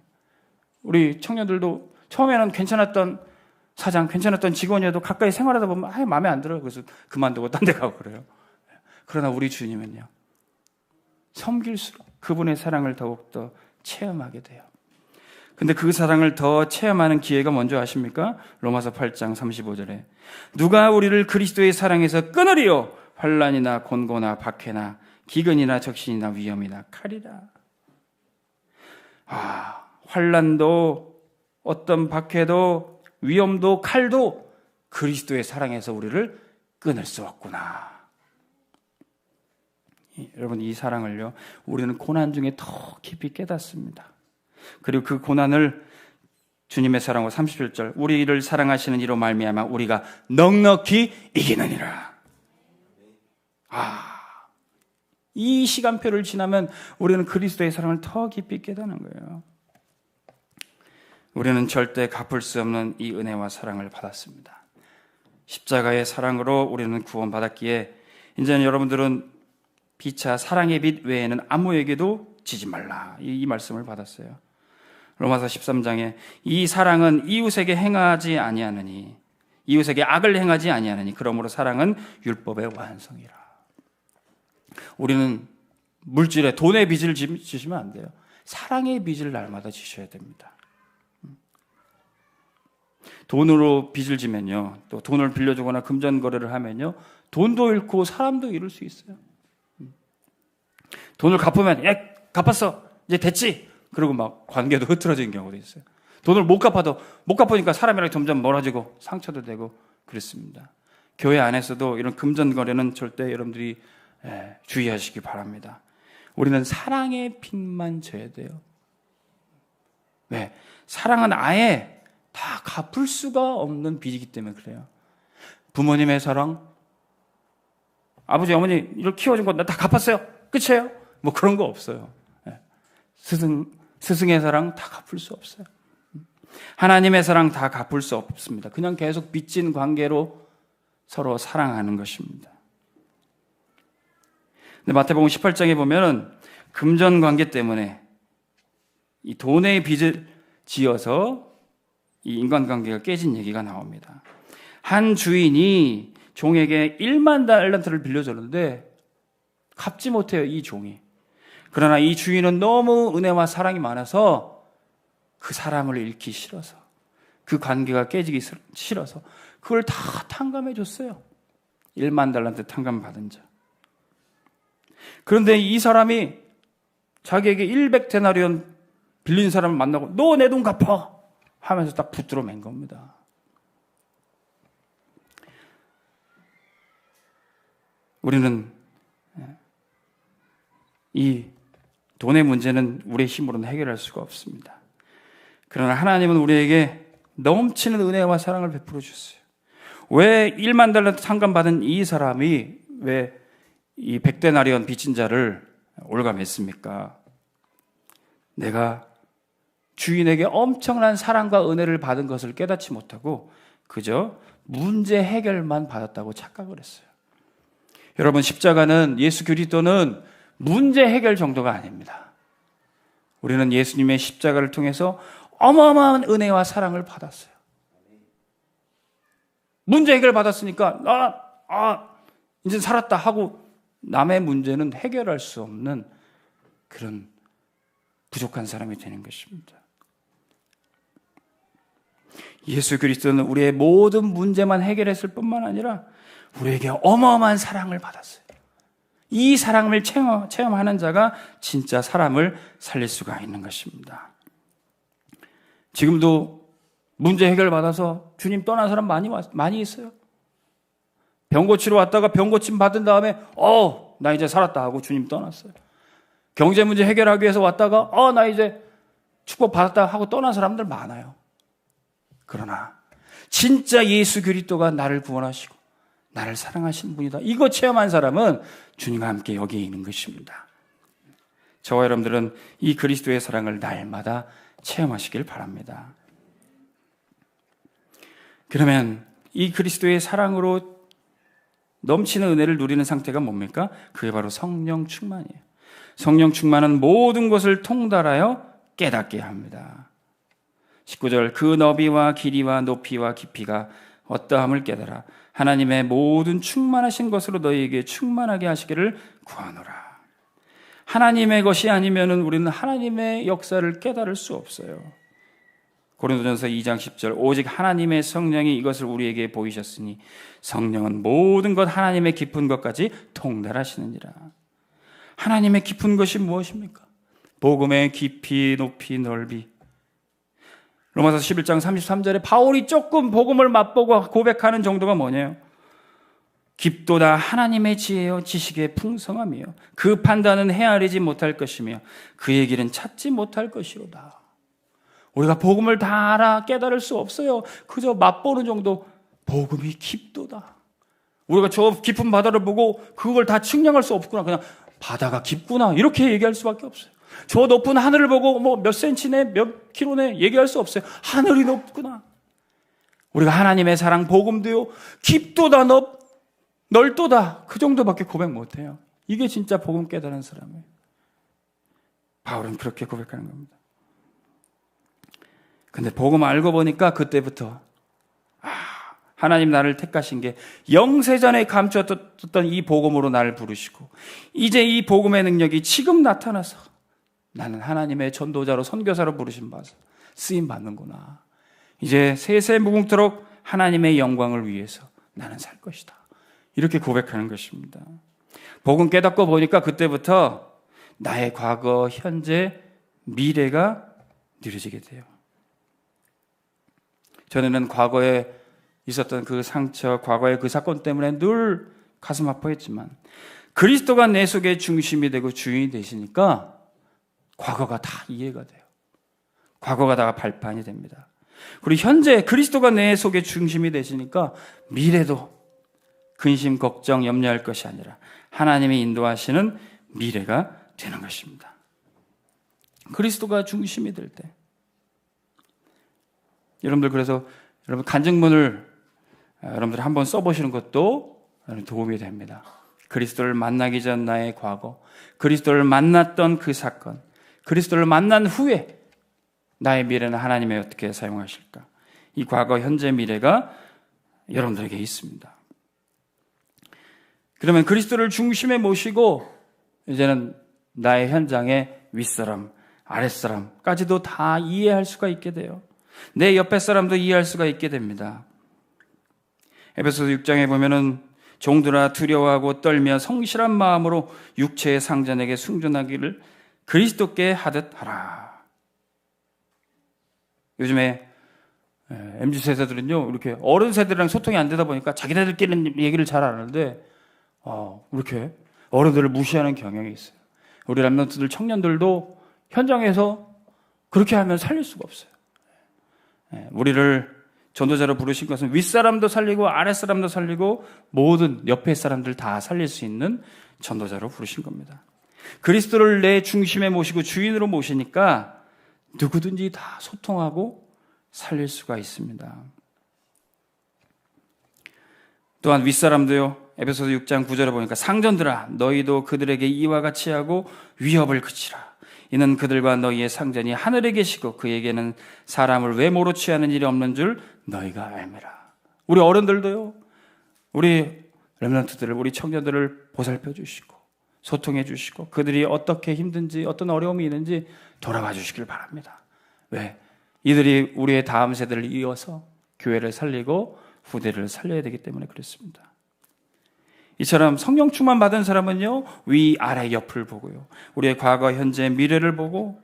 우리 청년들도 처음에는 괜찮았던 사장, 괜찮았던 직원이어도 가까이 생활하다 보면 마음에 안 들어요. 그래서 그만두고 딴 데 가고 그래요. 그러나 우리 주님은요 섬길수록 그분의 사랑을 더욱더 체험하게 돼요. 근데 그 사랑을 더 체험하는 기회가 뭔지 아십니까? 로마서 8장 35절에 누가 우리를 그리스도의 사랑에서 끊으리요? 환난이나 곤고나 박해나 기근이나 적신이나 위험이나 칼이라. 환난도 어떤 박해도 위험도 칼도 그리스도의 사랑에서 우리를 끊을 수 없구나. 여러분 이 사랑을요 우리는 고난 중에 더 깊이 깨닫습니다. 그리고 그 고난을 주님의 사랑으로 37절 우리를 사랑하시는 이로 말미암아 우리가 넉넉히 이기느니라. 이 시간표를 지나면 우리는 그리스도의 사랑을 더 깊이 깨닫는 거예요. 우리는 절대 갚을 수 없는 이 은혜와 사랑을 받았습니다. 십자가의 사랑으로 우리는 구원받았기에 이제는 여러분들은 피차 사랑의 빛 외에는 아무에게도 지지 말라 이 말씀을 받았어요. 로마서 13장에 이 사랑은 이웃에게 행하지 아니하느니 이웃에게 악을 행하지 아니하느니 그러므로 사랑은 율법의 완성이라. 우리는 물질에 돈의 빚을 지시면 안 돼요. 사랑의 빚을 날마다 지셔야 됩니다. 돈으로 빚을 지면요 또 돈을 빌려주거나 금전거래를 하면요 돈도 잃고 사람도 잃을 수 있어요. 돈을 갚으면 갚았어 이제 됐지 그리고 막 관계도 흐트러지는 경우도 있어요. 돈을 못 갚으니까 사람이랑 점점 멀어지고 상처도 되고 그렇습니다. 교회 안에서도 이런 금전거래는 절대 여러분들이 주의하시기 바랍니다. 우리는 사랑의 빚만 져야 돼요. 사랑은 아예 다 갚을 수가 없는 빚이기 때문에 그래요. 부모님의 사랑, 아버지 어머니 이렇게 키워준 거 나 다 갚았어요 끝이에요? 뭐 그런 거 없어요. 스승의 사랑 다 갚을 수 없어요. 하나님의 사랑 다 갚을 수 없습니다. 그냥 계속 빚진 관계로 서로 사랑하는 것입니다. 근데 마태복음 18장에 보면은 금전 관계 때문에 이 돈의 빚을 지어서 이 인간관계가 깨진 얘기가 나옵니다. 한 주인이 종에게 1만 달란트를 빌려줬는데 갚지 못해요, 이 종이. 그러나 이 주인은 너무 은혜와 사랑이 많아서 그 사람을 잃기 싫어서, 그 관계가 깨지기 싫어서 그걸 다 탕감해 줬어요. 1만 달란트 탕감 받은 자. 그런데 이 사람이 자기에게 100데나리온 빌린 사람을 만나고 너 내 돈 갚아 하면서 딱 붙들어 맨 겁니다. 우리는 이 돈의 문제는 우리의 힘으로는 해결할 수가 없습니다. 그러나 하나님은 우리에게 넘치는 은혜와 사랑을 베풀어 주셨어요. 왜 1만 달란트 탕감받은 이 사람이 왜 이 100데나리온 빚진 자를 올감했습니까? 내가 주인에게 엄청난 사랑과 은혜를 받은 것을 깨닫지 못하고 그저 문제 해결만 받았다고 착각을 했어요. 여러분, 십자가는, 예수 그리스도는 문제 해결 정도가 아닙니다. 우리는 예수님의 십자가를 통해서 어마어마한 은혜와 사랑을 받았어요. 문제 해결 받았으니까 이제 살았다 하고 남의 문제는 해결할 수 없는 그런 부족한 사람이 되는 것입니다. 예수 그리스도는 우리의 모든 문제만 해결했을 뿐만 아니라 우리에게 어마어마한 사랑을 받았어요. 이 사랑을 체험하는 자가 진짜 사람을 살릴 수가 있는 것입니다. 지금도 문제 해결 받아서 주님 떠난 사람 많이 있어요. 병 고치러 왔다가 병 고침 받은 다음에 나 이제 살았다 하고 주님 떠났어요. 경제 문제 해결하기 위해서 왔다가 나 이제 축복 받았다 하고 떠난 사람들 많아요. 그러나 진짜 예수 그리스도가 나를 구원하시고 나를 사랑하시는 분이다, 이거 체험한 사람은 주님과 함께 여기에 있는 것입니다. 저와 여러분들은 이 그리스도의 사랑을 날마다 체험하시길 바랍니다. 그러면 이 그리스도의 사랑으로 넘치는 은혜를 누리는 상태가 뭡니까? 그게 바로 성령 충만이에요. 성령 충만은 모든 것을 통달하여 깨닫게 합니다. 19절, 그 너비와 길이와 높이와 깊이가 어떠함을 깨달아 하나님의 모든 충만하신 것으로 너희에게 충만하게 하시기를 구하노라. 하나님의 것이 아니면은 우리는 하나님의 역사를 깨달을 수 없어요. 고린도전서 2장 10절, 오직 하나님의 성령이 이것을 우리에게 보이셨으니 성령은 모든 것 하나님의 깊은 것까지 통달하시느니라. 하나님의 깊은 것이 무엇입니까? 복음의 깊이, 높이, 넓이. 로마서 11장 33절에 바울이 조금 복음을 맛보고 고백하는 정도가 뭐냐요? 깊도다 하나님의 지혜요 지식의 풍성함이요 그 판단은 헤아리지 못할 것이며 그의 길은 찾지 못할 것이로다. 우리가 복음을 다 알아 깨달을 수 없어요. 그저 맛보는 정도. 복음이 깊도다. 우리가 저 깊은 바다를 보고 그걸 다 측량할 수 없구나, 그냥 바다가 깊구나 이렇게 얘기할 수밖에 없어요. 저 높은 하늘을 보고 뭐 몇 센치네 몇 킬로네 얘기할 수 없어요. 하늘이 높구나. 우리가 하나님의 사랑 복음도요 깊도다 넓도다 그 정도밖에 고백 못해요. 이게 진짜 복음 깨달은 사람이에요. 바울은 그렇게 고백하는 겁니다. 근데 복음 알고 보니까 그때부터 하나님 나를 택하신 게 영세전에 감추었던 이 복음으로 나를 부르시고 이제 이 복음의 능력이 지금 나타나서 나는 하나님의 전도자로 선교사로 부르심 받아서 쓰임 받는구나. 이제 세세 무궁토록 하나님의 영광을 위해서 나는 살 것이다. 이렇게 고백하는 것입니다. 복음 깨닫고 보니까 그때부터 나의 과거, 현재, 미래가 누려지게 돼요. 전에는 과거에 있었던 그 상처, 과거의 그 사건 때문에 늘 가슴 아파했지만 그리스도가 내 속에 중심이 되고 주인이 되시니까 과거가 다 이해가 돼요. 과거가 다 발판이 됩니다. 그리고 현재 그리스도가 내 속에 중심이 되시니까 미래도 근심, 걱정, 염려할 것이 아니라 하나님이 인도하시는 미래가 되는 것입니다. 그리스도가 중심이 될 때 여러분들, 그래서 여러분 간증문을 여러분들 한번 써보시는 것도 도움이 됩니다. 그리스도를 만나기 전 나의 과거, 그리스도를 만났던 그 사건, 그리스도를 만난 후에 나의 미래는 하나님이 어떻게 사용하실까? 이 과거, 현재, 미래가 여러분들에게 있습니다. 그러면 그리스도를 중심에 모시고 이제는 나의 현장의 윗사람, 아랫사람까지도 다 이해할 수가 있게 돼요. 내 옆에 사람도 이해할 수가 있게 됩니다. 에베소서 6장에 보면은 종들아 두려워하고 떨며 성실한 마음으로 육체의 상전에게 순종하기를 그리스도께 하듯 하라. 요즘에 MZ 세대들은요, 이렇게 어른 세대랑 소통이 안 되다 보니까 자기네들끼리는 얘기를 잘 안 하는데, 이렇게 어른들을 무시하는 경향이 있어요. 우리 랩런트들 청년들도 현장에서 그렇게 하면 살릴 수가 없어요. 우리를 전도자로 부르신 것은 윗사람도 살리고 아랫사람도 살리고 모든 옆에 사람들 다 살릴 수 있는 전도자로 부르신 겁니다. 그리스도를 내 중심에 모시고 주인으로 모시니까 누구든지 다 소통하고 살릴 수가 있습니다. 또한 윗사람도요, 에베소서 6장 9절에 보니까 상전들아 너희도 그들에게 이와 같이 하고 위협을 그치라. 이는 그들과 너희의 상전이 하늘에 계시고 그에게는 사람을 외모로 취하는 일이 없는 줄 너희가 알미라. 우리 어른들도요, 우리 렘넌트들을, 우리 청년들을 보살펴 주시고 소통해 주시고 그들이 어떻게 힘든지 어떤 어려움이 있는지 돌아봐 주시길 바랍니다. 왜? 이들이 우리의 다음 세대를 이어서 교회를 살리고 후대를 살려야 되기 때문에 그렇습니다. 이처럼 성령 충만 받은 사람은요, 위, 아래, 옆을 보고요, 우리의 과거, 현재, 미래를 보고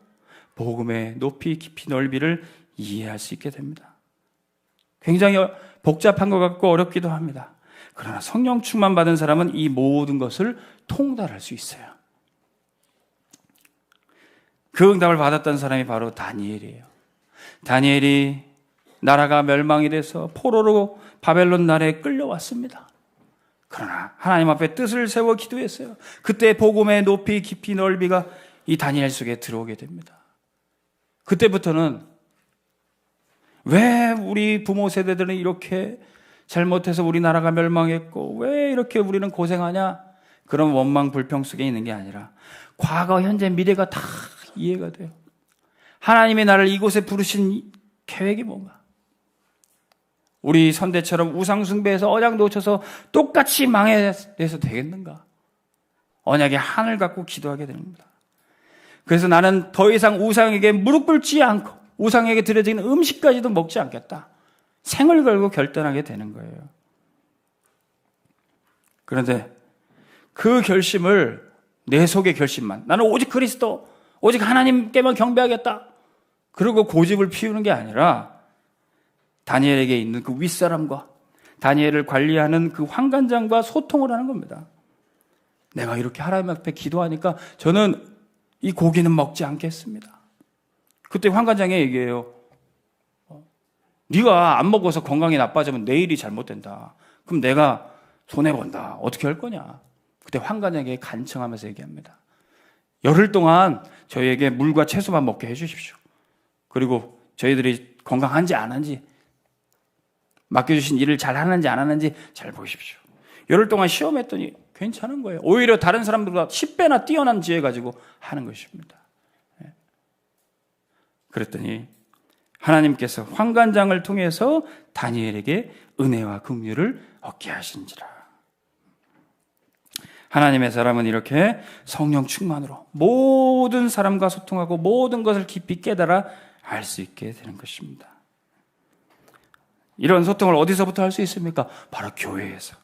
복음의 높이, 깊이, 넓이를 이해할 수 있게 됩니다. 굉장히 복잡한 것 같고 어렵기도 합니다. 그러나 성령 충만 받은 사람은 이 모든 것을 통달할 수 있어요. 그 응답을 받았던 사람이 바로 다니엘이에요. 다니엘이 나라가 멸망이 돼서 포로로 바벨론 나라에 끌려왔습니다. 그러나 하나님 앞에 뜻을 세워 기도했어요. 그때 복음의 높이, 깊이, 넓이가 이 다니엘 속에 들어오게 됩니다. 그때부터는 왜 우리 부모 세대들은 이렇게 잘못해서 우리나라가 멸망했고 왜 이렇게 우리는 고생하냐? 그런 원망 불평 속에 있는 게 아니라 과거, 현재, 미래가 다 이해가 돼요. 하나님이 나를 이곳에 부르신 계획이 뭔가? 우리 선대처럼 우상숭배에서 언약 놓쳐서 똑같이 망해서 되겠는가? 언약의 한을 갖고 기도하게 됩니다. 그래서 나는 더 이상 우상에게 무릎 꿇지 않고 우상에게 드려지는 음식까지도 먹지 않겠다. 생을 걸고 결단하게 되는 거예요. 그런데 그 결심을, 내 속의 결심만, 나는 오직 그리스도, 오직 하나님께만 경배하겠다, 그리고 고집을 피우는 게 아니라 다니엘에게 있는 그 윗사람과 다니엘을 관리하는 그 환관장과 소통을 하는 겁니다. 내가 이렇게 하나님 앞에 기도하니까 저는 이 고기는 먹지 않겠습니다. 그때 환관장이 얘기해요. 네가 안 먹어서 건강이 나빠지면 내일이 잘못된다. 그럼 내가 손해본다. 어떻게 할 거냐? 그때 환관장에게 간청하면서 얘기합니다. 열흘 동안 저희에게 물과 채소만 먹게 해주십시오. 그리고 저희들이 건강한지 안 한지, 맡겨주신 일을 잘 하는지 안 하는지 잘 보십시오. 열흘 동안 시험했더니 괜찮은 거예요. 오히려 다른 사람들보다 10배나 뛰어난 지혜 가지고 하는 것입니다. 그랬더니 하나님께서 환관장을 통해서 다니엘에게 은혜와 긍휼을 얻게 하신지라. 하나님의 사람은 이렇게 성령 충만으로 모든 사람과 소통하고 모든 것을 깊이 깨달아 알 수 있게 되는 것입니다. 이런 소통을 어디서부터 할 수 있습니까? 바로 교회에서.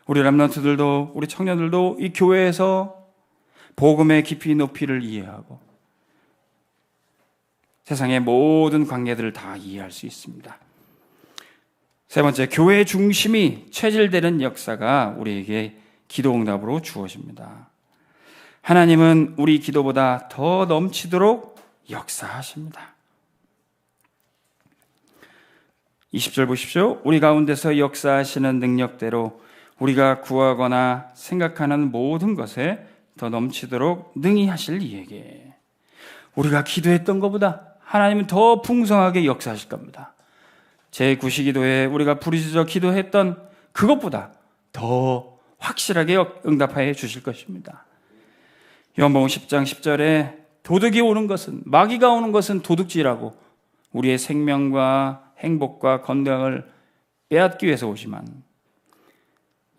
우리 랩런트들도, 우리 청년들도 이 교회에서 복음의 깊이 높이를 이해하고 세상의 모든 관계들을 다 이해할 수 있습니다. 세 번째, 교회의 중심이 체질되는 역사가 우리에게 기도응답으로 주어집니다. 하나님은 우리 기도보다 더 넘치도록 역사하십니다. 20절 보십시오. 우리 가운데서 역사하시는 능력대로 우리가 구하거나 생각하는 모든 것에 더 넘치도록 능히 하실 이에게. 우리가 기도했던 것보다 하나님은 더 풍성하게 역사하실 겁니다. 제9시기도에 우리가 부르짖어 기도했던 그것보다 더 확실하게 응답하여 주실 것입니다. 요한복음 10장 10절에 도둑이 오는 것은, 마귀가 오는 것은 도둑질하고 우리의 생명과 행복과 건강을 빼앗기 위해서 오지만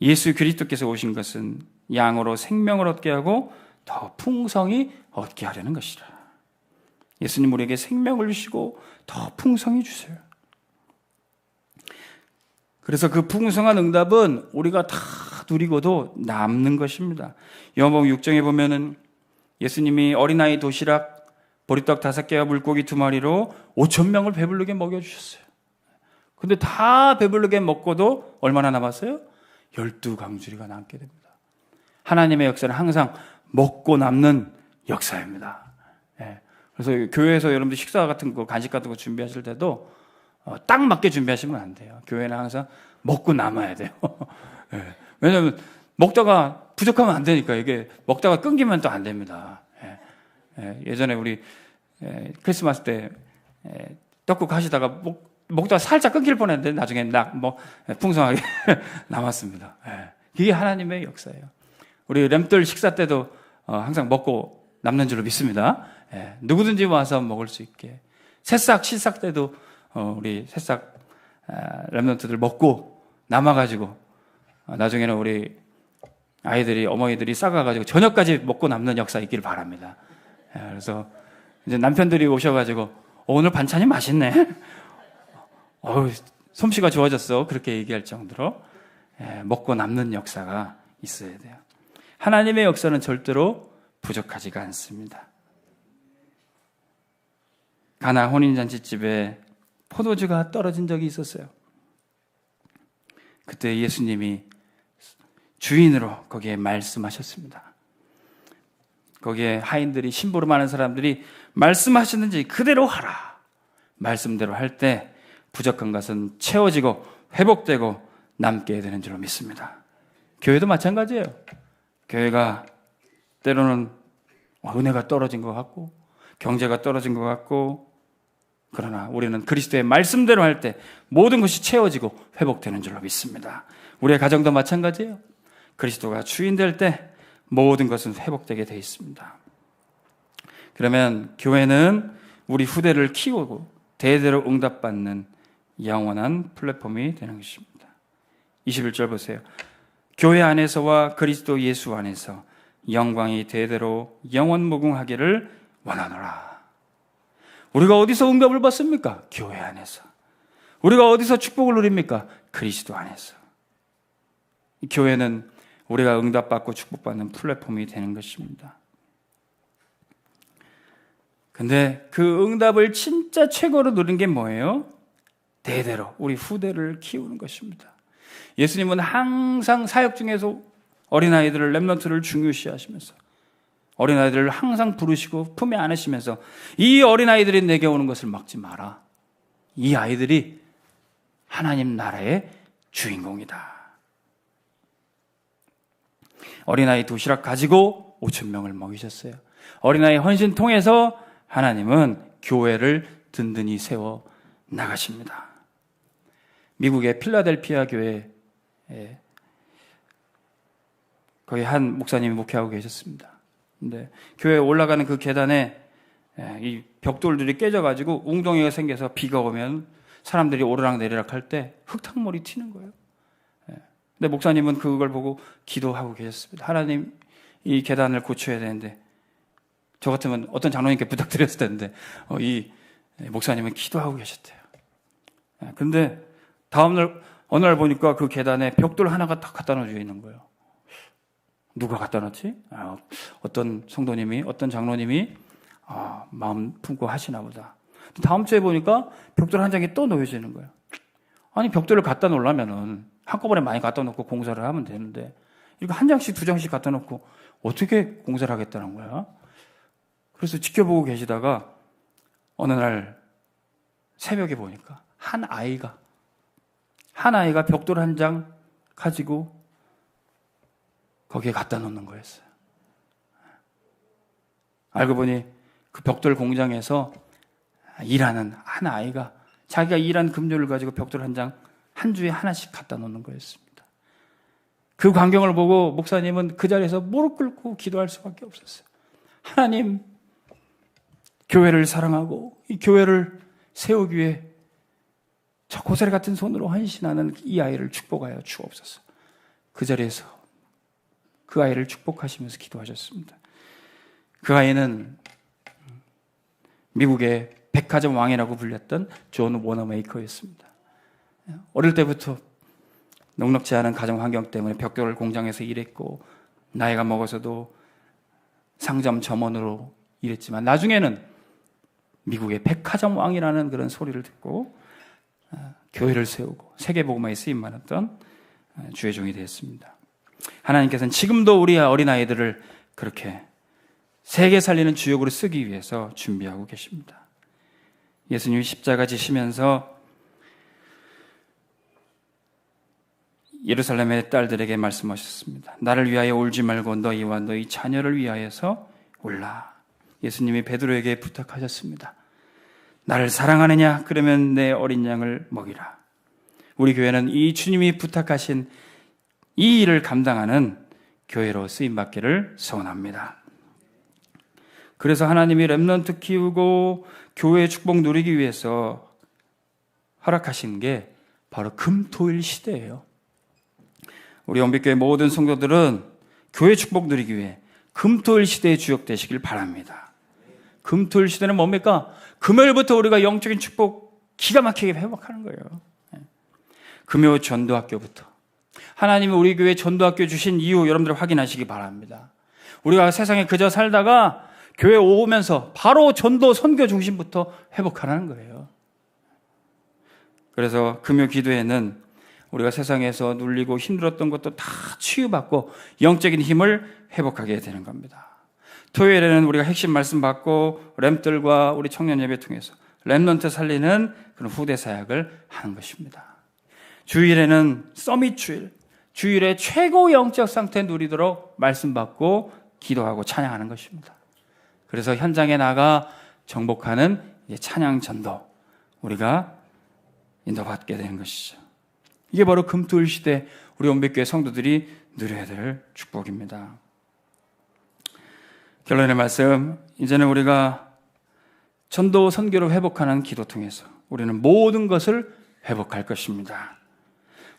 예수 그리스도께서 오신 것은 양으로 생명을 얻게 하고 더 풍성히 얻게 하려는 것이라. 예수님 우리에게 생명을 주시고 더 풍성히 주세요. 그래서 그 풍성한 응답은 우리가 다 누리고도 남는 것입니다. 요한복음 6장에 보면은 예수님이 어린아이 도시락 보리떡 5개와 물고기 2마리로 5,000명을 배부르게 먹여주셨어요. 근데 다 배부르게 먹고도 얼마나 남았어요? 12강주리가 남게 됩니다. 하나님의 역사는 항상 먹고 남는 역사입니다. 그래서 교회에서 여러분들 식사 같은 거, 간식 같은 거 준비하실 때도 딱 맞게 준비하시면 안 돼요. 교회는 항상 먹고 남아야 돼요. 왜냐하면 먹다가 부족하면 안 되니까. 이게 먹다가 끊기면 또 안 됩니다. 예전에 우리 크리스마스 때 떡국 하시다가 먹다가 살짝 끊길 뻔했는데 나중에 풍성하게 남았습니다. 이게 하나님의 역사예요. 우리 램들 식사 때도 항상 먹고 남는 줄로 믿습니다. 누구든지 와서 먹을 수 있게. 새싹 실삭 때도 우리 새싹 랩런트들 먹고 남아가지고 나중에는 우리 아이들이 어머니들이 싸가가지고 저녁까지 먹고 남는 역사 있기를 바랍니다. 그래서 이제 남편들이 오셔가지고 오늘 반찬이 맛있네. 솜씨가 좋아졌어. 그렇게 얘기할 정도로 먹고 남는 역사가 있어야 돼요. 하나님의 역사는 절대로 부족하지가 않습니다. 가나 혼인잔치집에 포도주가 떨어진 적이 있었어요. 그때 예수님이 주인으로 거기에 말씀하셨습니다. 거기에 하인들이, 심부름 하는 사람들이 말씀하셨는지 그대로 하라. 말씀대로 할 때 부족한 것은 채워지고 회복되고 남게 되는 줄로 믿습니다. 교회도 마찬가지예요. 교회가 때로는 은혜가 떨어진 것 같고 경제가 떨어진 것 같고, 그러나 우리는 그리스도의 말씀대로 할 때 모든 것이 채워지고 회복되는 줄로 믿습니다. 우리의 가정도 마찬가지예요. 그리스도가 주인 될 때 모든 것은 회복되게 되어 있습니다. 그러면 교회는 우리 후대를 키우고 대대로 응답받는 영원한 플랫폼이 되는 것입니다. 21절 보세요. 교회 안에서와 그리스도 예수 안에서 영광이 대대로 영원무궁하기를 원하노라. 우리가 어디서 응답을 받습니까? 교회 안에서. 우리가 어디서 축복을 누립니까? 그리스도 안에서. 이 교회는 우리가 응답받고 축복받는 플랫폼이 되는 것입니다. 근데 그 응답을 진짜 최고로 누린 게 뭐예요? 대대로 우리 후대를 키우는 것입니다. 예수님은 항상 사역 중에서 어린아이들을, 렘넌트를 중요시하시면서 어린아이들을 항상 부르시고 품에 안으시면서 이 어린아이들이 내게 오는 것을 막지 마라. 이 아이들이 하나님 나라의 주인공이다. 어린아이 도시락 가지고 5,000명을 먹이셨어요. 어린아이 헌신 통해서 하나님은 교회를 든든히 세워 나가십니다. 미국의 필라델피아 교회에 거기 한 목사님이 목회하고 계셨습니다. 근데 교회에 올라가는 그 계단에 이 벽돌들이 깨져가지고 웅덩이가 생겨서 비가 오면 사람들이 오르락내리락 할 때 흙탕물이 튀는 거예요. 근데 목사님은 그걸 보고 기도하고 계셨습니다. 하나님, 이 계단을 고쳐야 되는데, 저 같으면 어떤 장로님께 부탁드렸을 텐데 이 목사님은 기도하고 계셨대요. 근데 다음날 어느 날 보니까 그 계단에 벽돌 하나가 딱 갖다 놓여져 있는 거예요. 누가 갖다 놨지? 어떤 성도님이, 어떤 장로님이 마음 품고 하시나 보다. 다음 주에 보니까 벽돌 한 장이 또 놓여져 있는 거예요. 아니, 벽돌을 갖다 놓으려면은 한꺼번에 많이 갖다 놓고 공사를 하면 되는데 이거 한 장씩 두 장씩 갖다 놓고 어떻게 공사를 하겠다는 거야? 그래서 지켜보고 계시다가 어느 날 새벽에 보니까 한 아이가 벽돌 한 장 가지고 거기에 갖다 놓는 거였어요. 알고 보니 그 벽돌 공장에서 일하는 한 아이가 자기가 일한 급료를 가지고 벽돌 한 장 한 주에 하나씩 갖다 놓는 거였습니다. 그 광경을 보고 목사님은 그 자리에서 무릎 꿇고 기도할 수밖에 없었어요. 하나님, 교회를 사랑하고 이 교회를 세우기 위해 저 고사리 같은 손으로 헌신하는 이 아이를 축복하여 주옵소서. 그 자리에서 그 아이를 축복하시면서 기도하셨습니다. 그 아이는 미국의 백화점 왕이라고 불렸던 존 워너메이커였습니다. 어릴 때부터 넉넉지 않은 가정 환경 때문에 벽돌 공장에서 일했고 나이가 먹어서도 상점 점원으로 일했지만 나중에는 미국의 백화점 왕이라는 그런 소리를 듣고 교회를 세우고 세계복음화에 쓰임 받았던 주의 종이 되었습니다. 하나님께서는 지금도 우리 어린아이들을 그렇게 세계 살리는 주역으로 쓰기 위해서 준비하고 계십니다. 예수님이 십자가 지시면서 예루살렘의 딸들에게 말씀하셨습니다. 나를 위하여 울지 말고 너희와 너희 자녀를 위하여서 울라. 예수님이 베드로에게 부탁하셨습니다. 나를 사랑하느냐? 그러면 내 어린 양을 먹이라. 우리 교회는 이 주님이 부탁하신 이 일을 감당하는 교회로 쓰임받기를 소원합니다. 그래서 하나님이 렘넌트 키우고 교회의 축복 누리기 위해서 허락하신 게 바로 금토일 시대예요. 우리 영빛교회 모든 성도들은 교회 축복 누리기 위해 금토일 시대에 주역되시길 바랍니다. 금토일 시대는 뭡니까? 금요일부터 우리가 영적인 축복 기가 막히게 회복하는 거예요. 금요 전도학교부터 하나님이 우리 교회 전도학교 주신 이유 여러분들 확인하시기 바랍니다. 우리가 세상에 그저 살다가 교회 오면서 바로 전도 선교 중심부터 회복하라는 거예요. 그래서 금요 기도회는 우리가 세상에서 눌리고 힘들었던 것도 다 치유받고 영적인 힘을 회복하게 되는 겁니다. 토요일에는 우리가 핵심 말씀 받고 램들과 우리 청년 예배 통해서 렘넌트 살리는 그런 후대 사역을 하는 것입니다. 주일에는 서밋 주일, 주일에 최고 영적 상태 누리도록 말씀 받고 기도하고 찬양하는 것입니다. 그래서 현장에 나가 정복하는 찬양 전도 우리가 인도받게 되는 것이죠. 이게 바로 금토일 시대 우리 온백교회 성도들이 누려야 될 축복입니다. 결론의 말씀, 이제는 우리가 전도 선교를 회복하는 기도 통해서 우리는 모든 것을 회복할 것입니다.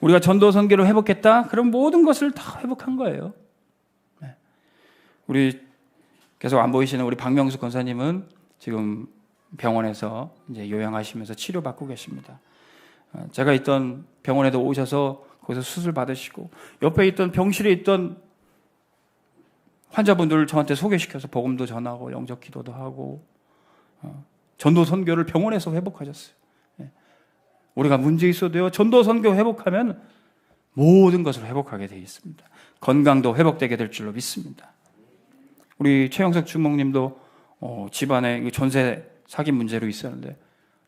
우리가 전도 선교를 회복했다? 그럼 모든 것을 다 회복한 거예요. 우리 계속 안 보이시는 우리 박명수 권사님은 지금 병원에서 이제 요양하시면서 치료받고 계십니다. 제가 있던 병원에도 오셔서 거기서 수술 받으시고 옆에 있던 병실에 있던 환자분들을 저한테 소개시켜서 복음도 전하고 영적 기도도 하고 전도 선교를 병원에서 회복하셨어요. 우리가 문제 있어도요, 전도 선교 회복하면 모든 것을 회복하게 되어 있습니다. 건강도 회복되게 될 줄로 믿습니다. 우리 최영석 주목님도 집안에 전세 사기 문제로 있었는데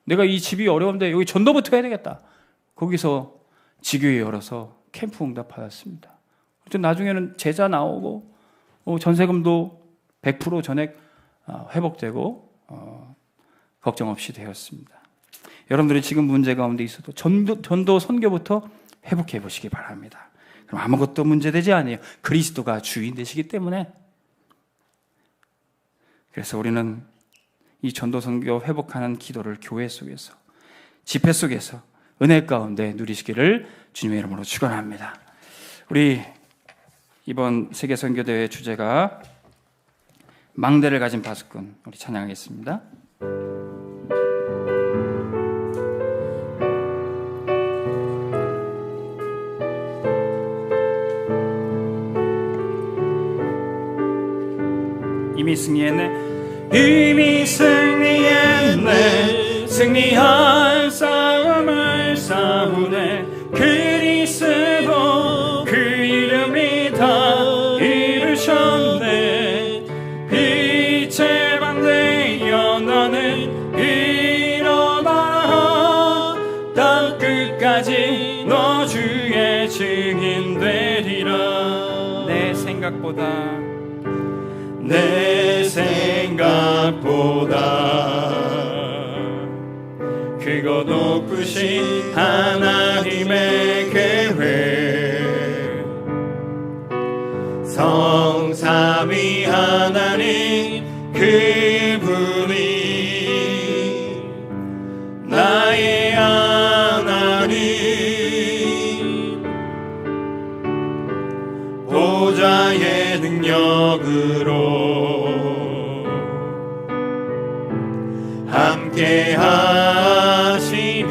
내가 이 집이 어려운데 여기 전도부터 해야 되겠다. 거기서 지교회 열어서 캠프 응답 받았습니다. 나중에는 제자 나오고 전세금도 100% 전액 회복되고 걱정 없이 되었습니다. 여러분들이 지금 문제 가운데 있어도 전도 선교부터 회복해 보시기 바랍니다. 그럼 아무것도 문제되지 않아요. 그리스도가 주인 되시기 때문에. 그래서 우리는 이 전도 선교 회복하는 기도를 교회 속에서 집회 속에서 은혜 가운데 누리시기를 주님의 이름으로 축원합니다. 우리 이번 세계 선교 대회 주제가 망대를 가진 파수꾼, 우리 찬양하겠습니다. 이미 승리했네 승리한 싸움을 싸우네 그리스도 그 이름이 다 이루셨네 빛의 반대여 나는 일어나 땅 끝까지 너 주의 증인 되리라. 내 생각보다 크고 높으신 하나님의 계획 성삼위 하나님 그분이 나의 하나님 함께 하시며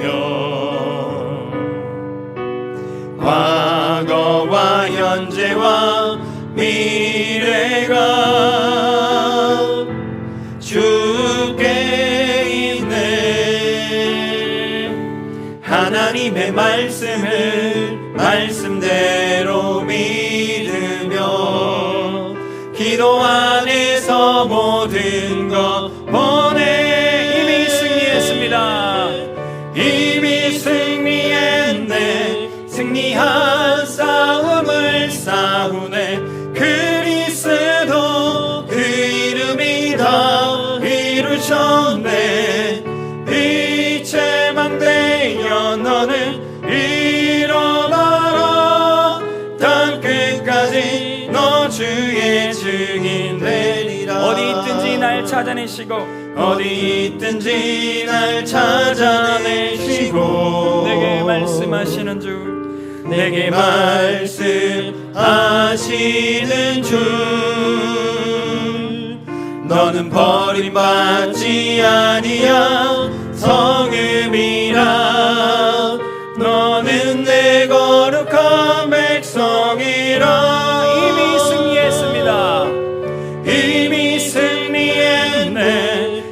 과거와 현재와 미래가 주께 있네. 하나님의 말씀을 말씀대로 믿으며 기도 안에서 모든 것 보내. 이미 승리했습니다. 이미 승리했네. 승리한 싸움을 싸우네. 그리스도 그 이름이 다 이루셨네. 빛의 망대여 너는 일어나라. 땅 끝까지 너 주의 증인 되리라. 어디 있든지 날 찾아내시고 어디 있든지 날 찾아내시고 내게 말씀하시는 주, 내게 말씀하시는 주. 너는 버림받지 아니한 성읍이라. 너는 내 거룩한 백성이라. 이미 승리했습니다. 이미 승리했네.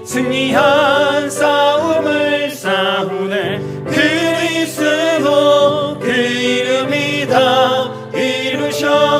승리한 싸움을 싸우네. 그리스도 그 이름이 다 이루셨네.